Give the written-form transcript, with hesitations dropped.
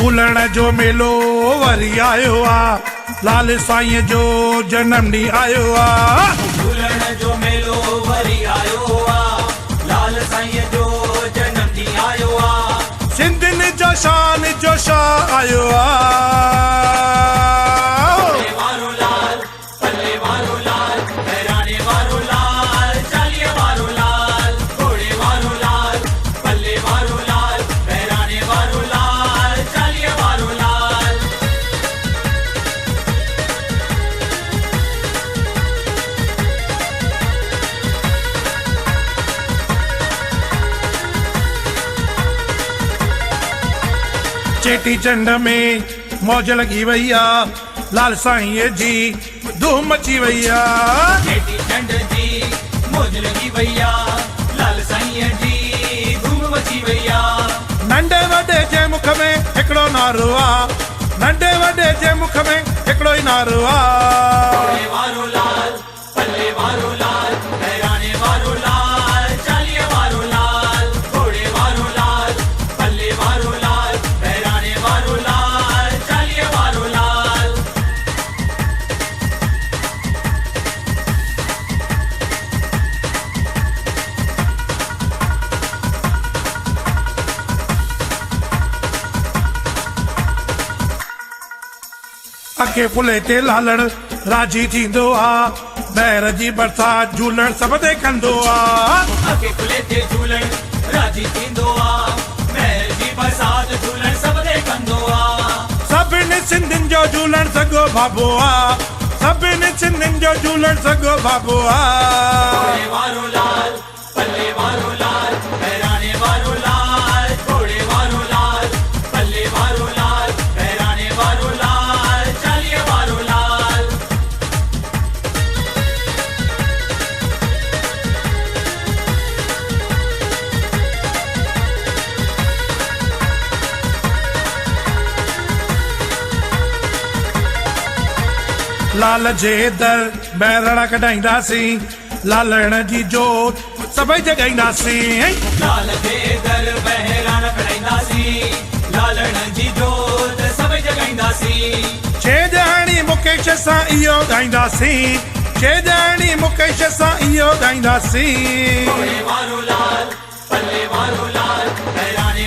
झूलण जो मेलो वरी आयो आ, लाल साईं जो जनम ॾींहुं आयो आ। झूलण जो मेलो वरी आयो आ, लाल साईं जो जनम ॾींहुं आयो आ। सिंधियुनि जो शान जो शाह आयो आ। चेटी चंड में मौज लगी वही आ, लाल साईं जी धूम मची वही आ। चेटी चंड जी मौज लगी वही आ, लाल साईं जी धूम मची वही आ। नंढे वॾे जे मुख में हिकिड़ो नारो आ, नंढे वॾे जे मुख में हिकिड़ो ई नारो आ। घोड़े वारो लाल, पल्ले वारो लाल, बहिराणे वारो लाल, चालीहे वारो लाल। घोड़े वारो लाल, पल्ले वारो लाल, बहिराणे वारो लाल, चालीहे वारो लाल। अखे फुले ते लालण राजी थींदो आ, ॿाहिरि जी बरसात झूलण सभु ते कंदो आ। अखे फुले ते झूलण राजी थींदो आ, ॿाहिरि जी बरसात झूलण सभु ते कंदो आ। सभिनी सिंधियुनि जो झूलण सॻो बाबो आ, सभिनी सिंधियुनि जो झूलण सॻो बाबो आ। घोड़े वारो लाल, पल्ले वारो लाल, बहिराणे वारो लाल। घोड़े वारो लाल, पल्ले वारो लाल, बहिराणे वारो लाल, चालीहे वारो लाल। लाल जे दर बहिराणा कढाईंदासीं, लालण जी जोत सभई जगाईंदासीं। लाल जे दर बहिराणा कढाईंदासीं, लालण जी जोत सभई जगाईंदासीं। छेॼाणी मुकेश सां इहो ॻाईंदासीं, छेॼाणी मुकेश सां इहो ॻाईंदासीं। घोड़े वारो लाल, पल्ले वारो लाल, बहिराणे